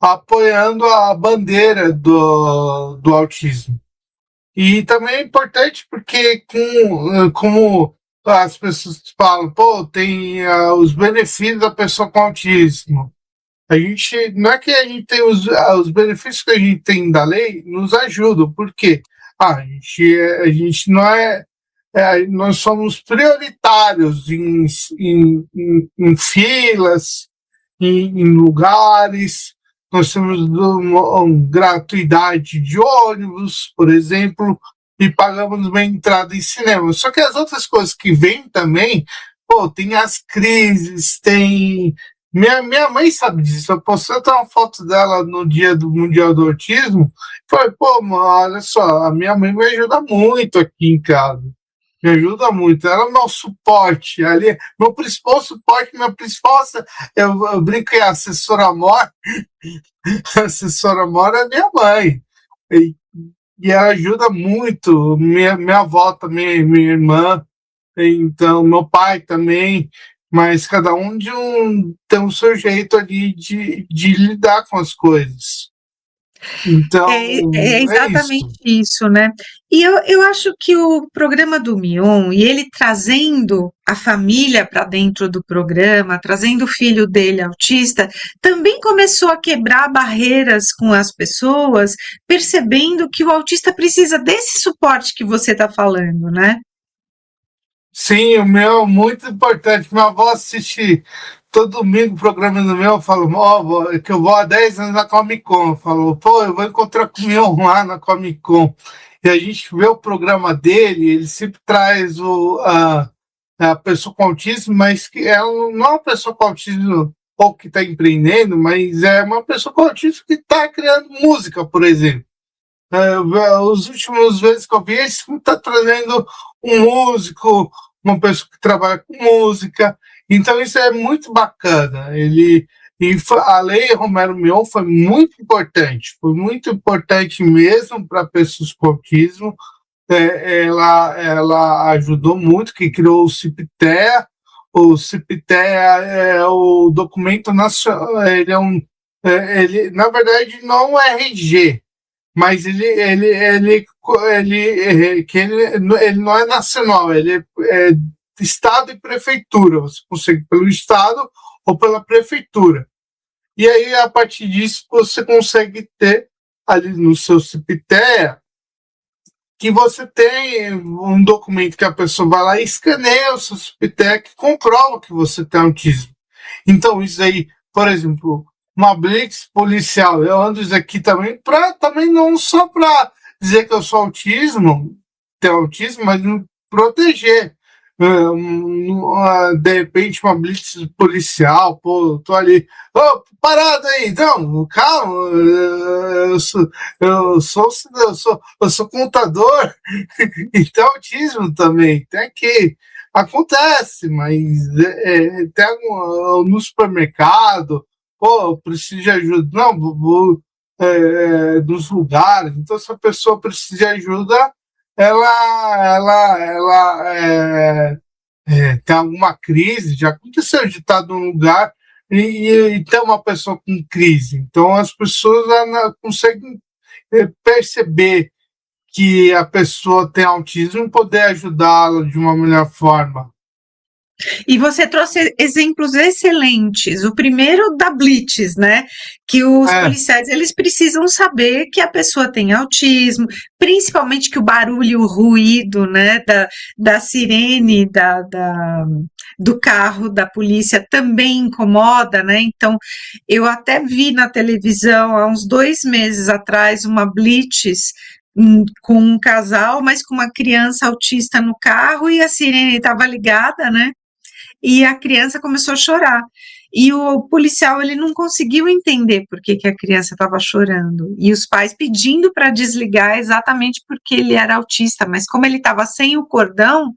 apoiando a bandeira do autismo. E também é importante porque como as pessoas falam, pô, tem os benefícios da pessoa com autismo. A gente, não é que a gente tem os benefícios que a gente tem da lei, nos ajudam, por quê? A gente não nós somos prioritários em filas, em lugares, nós temos uma gratuidade de ônibus, por exemplo, e pagamos uma entrada em cinema. Só que as outras coisas que vêm também, pô, tem as crises, tem. Minha mãe sabe disso. Eu postei até uma foto dela no dia do Mundial do Autismo. Falei, pô, mano, olha só, a minha mãe me ajuda muito aqui em casa. Me ajuda muito. Ela é o meu suporte ali. Meu principal suporte, minha principal. Eu brinco que a assessora mora. A assessora mora é minha mãe. E ela ajuda muito. Minha avó também, minha irmã. Então, meu pai também. Mas cada um tem um seu jeito ali de lidar com as coisas. Então, É exatamente isso, né? E eu acho que o programa do Mion, e ele trazendo a família para dentro do programa, trazendo o filho dele autista, também começou a quebrar barreiras com as pessoas, percebendo que o autista precisa desse suporte que você está falando, né? Sim, o meu é muito importante. Minha avó assiste todo domingo o programa do meu. Eu falo, ó, que eu vou há 10 anos na Comic Con. Falou, pô, eu vou encontrar com o meu lá na Comic Con. E a gente vê o programa dele, ele sempre traz a pessoa com autismo, mas que ela não é uma pessoa com autismo ou que está empreendendo, mas é uma pessoa com autismo que está criando música, por exemplo. Os últimos vezes que eu vi, esse filme está trazendo um músico, uma pessoa que trabalha com música. Então, isso é muito bacana. A Lei Romero Mion foi muito importante mesmo para pessoas com autismo. Ela ajudou muito, que criou o CIPTEA. O CIPTEA é o documento nacional, ele, na verdade, não é um RG, mas ele não é nacional, é Estado e Prefeitura. Você consegue pelo Estado ou pela Prefeitura. E aí, a partir disso, você consegue ter ali no seu CIPTEA que você tem um documento que a pessoa vai lá e escaneia o seu CIPTEA que comprova que você tem autismo. Então, isso aí, por exemplo, uma blitz policial, eu ando isso aqui também, também não só para dizer que eu sou ter autismo, mas me proteger. De repente, uma blitz policial, pô, tô ali, oh, parado aí, então, calma, eu sou contador, então autismo também, tem que acontece, mas tem no supermercado, pô, eu preciso de ajuda, não, dos lugares, então se a pessoa precisa de ajuda, ela tem alguma crise, já aconteceu de estar num lugar e ter uma pessoa com crise. Então as pessoas conseguem perceber que a pessoa tem autismo e poder ajudá-la de uma melhor forma. E você trouxe exemplos excelentes. O primeiro da blitz, né? Que os policiais eles precisam saber que a pessoa tem autismo, principalmente que o barulho e o ruído, né? Da sirene do carro da polícia também incomoda, né? Então, eu até vi na televisão há uns 2 meses atrás uma blitz com um casal, mas com uma criança autista no carro e a sirene estava ligada, né? E a criança começou a chorar. E o policial ele não conseguiu entender por que a criança estava chorando. E os pais pedindo para desligar exatamente porque ele era autista, mas como ele estava sem o cordão,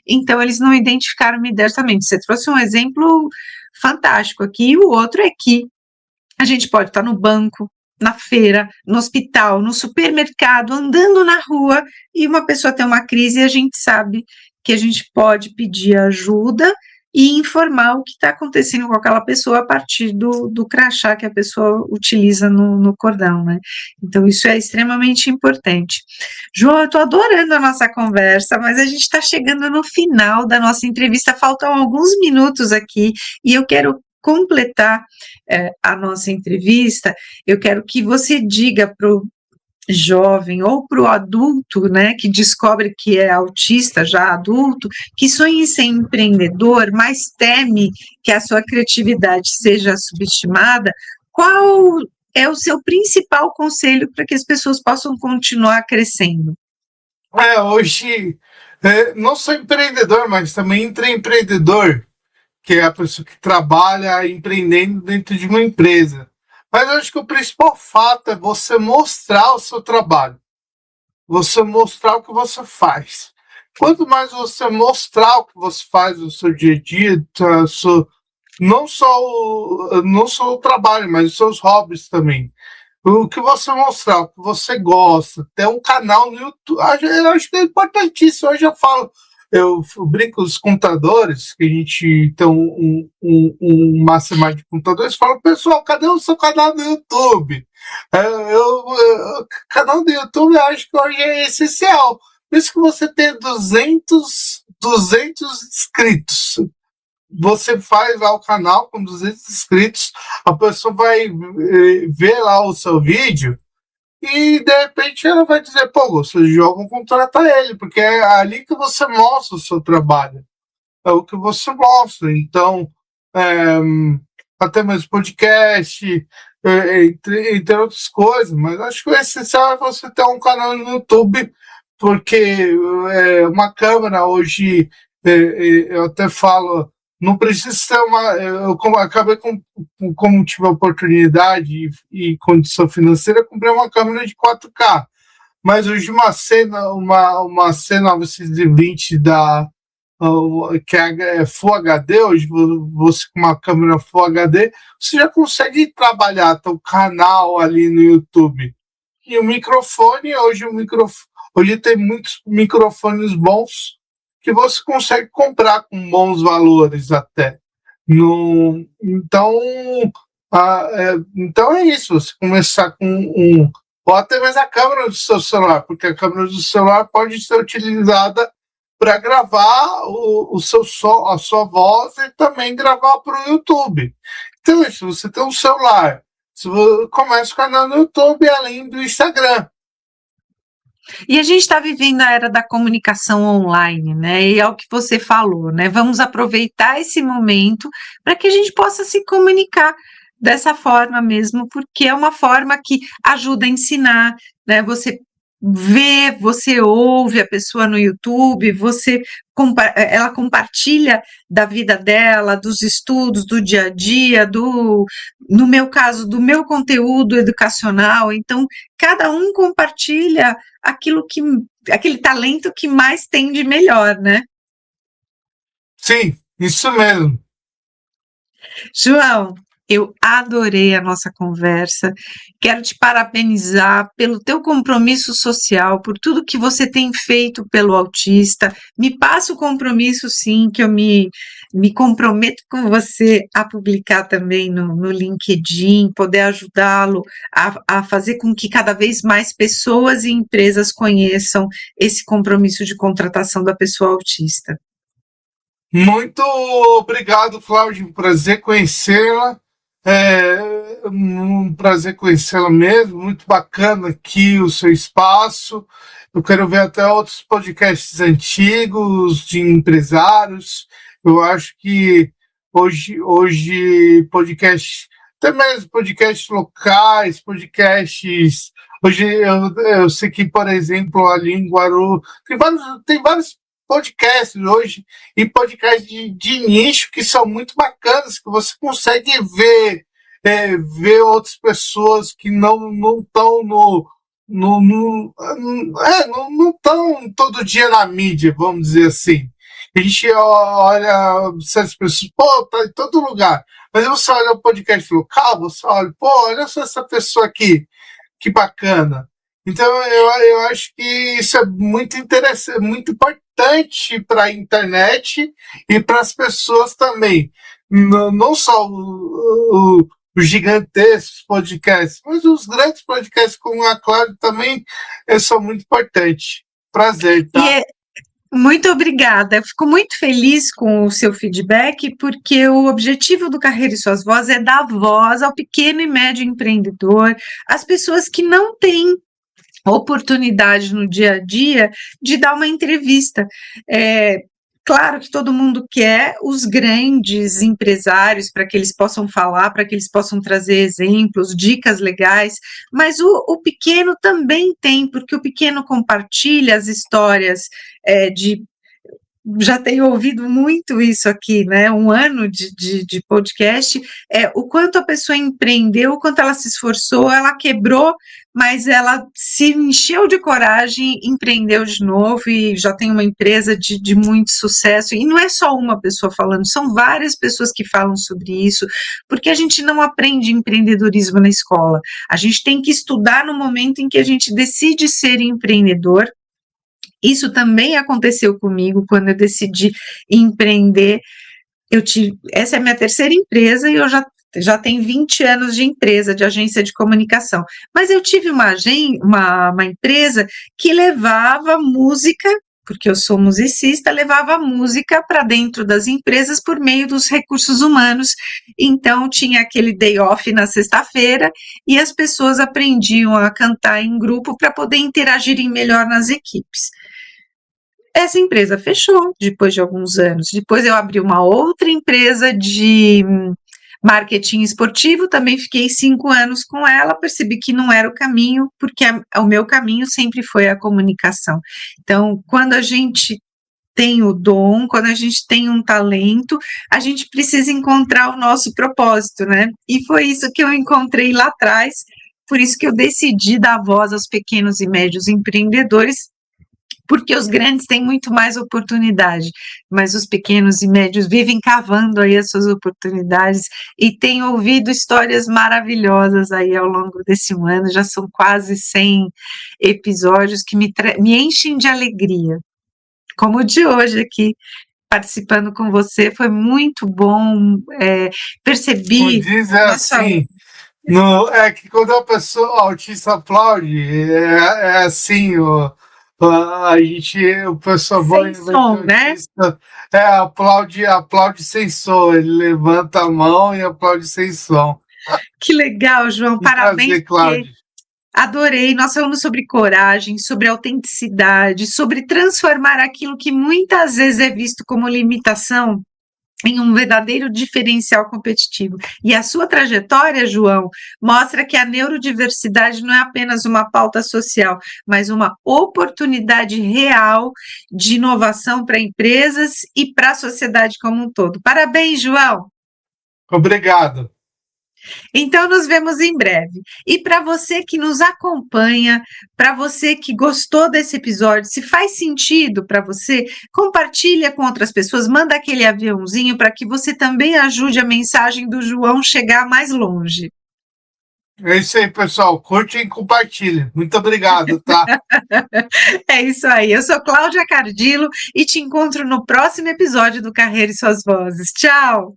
então eles não identificaram imediatamente. Você trouxe um exemplo fantástico aqui, e o outro é que a gente pode estar no banco, na feira, no hospital, no supermercado, andando na rua, e uma pessoa tem uma crise e a gente sabe que a gente pode pedir ajuda e informar o que está acontecendo com aquela pessoa a partir do crachá que a pessoa utiliza no cordão, né? Então, isso é extremamente importante. João, eu estou adorando a nossa conversa, mas a gente está chegando no final da nossa entrevista, faltam alguns minutos aqui, e eu quero completar a nossa entrevista, eu quero que você diga para o jovem ou para o adulto, né, que descobre que é autista já adulto, que sonha em ser empreendedor, mas teme que a sua criatividade seja subestimada, qual é o seu principal conselho para que as pessoas possam continuar crescendo? Hoje, não sou empreendedor, mas também intraempreendedor, que é a pessoa que trabalha empreendendo dentro de uma empresa. Mas eu acho que o principal fato é você mostrar o seu trabalho, você mostrar o que você faz. Quanto mais você mostrar o que você faz no seu dia a dia, não só o trabalho, mas os seus hobbies também. O que você mostrar, o que você gosta, ter um canal no YouTube, eu acho que é importantíssimo. Eu já falo, eu brinco com os contadores, que a gente tem uma semana de contadores, falo, pessoal, cadê o seu canal no YouTube? Canal do YouTube eu acho que hoje é essencial. Por isso que você tem 200 inscritos. Você faz lá o canal com 200 inscritos, a pessoa vai ver lá o seu vídeo e de repente ela vai dizer, pô, gostou de jogo, contrata ele, porque é ali que você mostra o seu trabalho, é o que você mostra. Então, é, até mesmo podcast, entre outras coisas, mas acho que o essencial é você ter um canal no YouTube, porque uma câmera hoje, eu até falo, não precisa ter acabei como tive a oportunidade e condição financeira, comprei uma câmera de 4K. Mas hoje uma C920 que é Full HD, hoje você com uma câmera Full HD, você já consegue trabalhar teu canal ali no YouTube. E o microfone, hoje tem muitos microfones bons que você consegue comprar com bons valores até. Então, então é isso, você começar com ou até mesmo a câmera do seu celular, porque a câmera do celular pode ser utilizada para gravar o seu som, a sua voz e também gravar para o YouTube. Então, se você tem um celular, você começa o canal no YouTube além do Instagram. E a gente está vivendo a era da comunicação online, né? E é o que você falou, né? Vamos aproveitar esse momento para que a gente possa se comunicar dessa forma mesmo, porque é uma forma que ajuda a ensinar, né? Você vê, você ouve a pessoa no YouTube, ela compartilha da vida dela, dos estudos, do dia a dia, no meu caso, do meu conteúdo educacional. Então, cada um compartilha aquele talento que mais tem de melhor, né? Sim, isso mesmo. João, eu adorei a nossa conversa. Quero te parabenizar pelo teu compromisso social, por tudo que você tem feito pelo autista. Me passa o compromisso, sim, que eu me comprometo com você a publicar também no LinkedIn, poder ajudá-lo a fazer com que cada vez mais pessoas e empresas conheçam esse compromisso de contratação da pessoa autista. Muito obrigado, Cláudio. Prazer conhecê-la. Um prazer conhecê-la mesmo. Muito bacana aqui o seu espaço. Eu quero ver até outros podcasts antigos de empresários. Eu acho que hoje podcasts, até mesmo podcasts locais, podcasts. Hoje eu sei que, por exemplo, ali em Guarulhos, tem vários podcasts hoje e podcasts de nicho que são muito bacanas, que você consegue ver outras pessoas que não estão não estão todo dia na mídia, vamos dizer assim. A gente olha certas pessoas, pô, tá em todo lugar. Mas você olha o podcast local, você olha, pô, olha só essa pessoa aqui, que bacana. Então, eu acho que isso é muito interessante, muito importante para a internet e para as pessoas também. Não só os gigantescos podcasts, mas os grandes podcasts como a Cláudia também são muito importantes. Prazer, tá? Muito obrigada. Eu fico muito feliz com o seu feedback, porque o objetivo do Carreira e Suas Vozes é dar voz ao pequeno e médio empreendedor, às pessoas que não têm oportunidade no dia a dia de dar uma entrevista. Claro que todo mundo quer os grandes empresários para que eles possam falar, para que eles possam trazer exemplos, dicas legais, mas o pequeno também tem, porque o pequeno compartilha as histórias já tenho ouvido muito isso aqui, né? Um ano de podcast, o quanto a pessoa empreendeu, o quanto ela se esforçou, ela quebrou, mas ela se encheu de coragem, empreendeu de novo e já tem uma empresa de muito sucesso. E não é só uma pessoa falando, são várias pessoas que falam sobre isso, porque a gente não aprende empreendedorismo na escola. A gente tem que estudar no momento em que a gente decide ser empreendedor. Isso também aconteceu comigo quando eu decidi empreender. Essa é a minha terceira empresa e eu já tenho 20 anos de empresa, de agência de comunicação. Mas eu tive uma empresa que levava música porque eu sou musicista, levava música para dentro das empresas por meio dos recursos humanos. Então, tinha aquele day off na sexta-feira e as pessoas aprendiam a cantar em grupo para poder interagirem melhor nas equipes. Essa empresa fechou depois de alguns anos. Depois eu abri uma outra empresa de marketing esportivo, também fiquei 5 anos com ela, percebi que não era o caminho, porque o meu caminho sempre foi a comunicação. Então, quando a gente tem o dom, quando a gente tem um talento, a gente precisa encontrar o nosso propósito, né? E foi isso que eu encontrei lá atrás, por isso que eu decidi dar voz aos pequenos e médios empreendedores, porque os grandes têm muito mais oportunidade, mas os pequenos e médios vivem cavando aí as suas oportunidades e têm ouvido histórias maravilhosas aí ao longo desse ano, já são quase 100 episódios que me enchem de alegria, como o de hoje aqui, participando com você, foi muito bom, percebi... O diz é assim, é que quando a pessoa autista aplaude, é assim, o pessoal sem som, né? aplaude sem som, ele levanta a mão e aplaude sem som. Que legal, João, parabéns. Prazer, Cláudia. Adorei, nós falamos sobre coragem, sobre autenticidade, sobre transformar aquilo que muitas vezes é visto como limitação em um verdadeiro diferencial competitivo. E a sua trajetória, João, mostra que a neurodiversidade não é apenas uma pauta social, mas uma oportunidade real de inovação para empresas e para a sociedade como um todo. Parabéns, João! Obrigado. Então, nos vemos em breve. E para você que nos acompanha, para você que gostou desse episódio, se faz sentido para você, compartilha com outras pessoas, manda aquele aviãozinho para que você também ajude a mensagem do João chegar mais longe. É isso aí, pessoal. Curte e compartilhe. Muito obrigado, tá? É isso aí. Eu sou Cláudia Cardillo e te encontro no próximo episódio do Carreira e Suas Vozes. Tchau!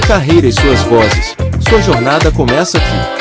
Carreira e Suas Vozes. Sua jornada começa aqui.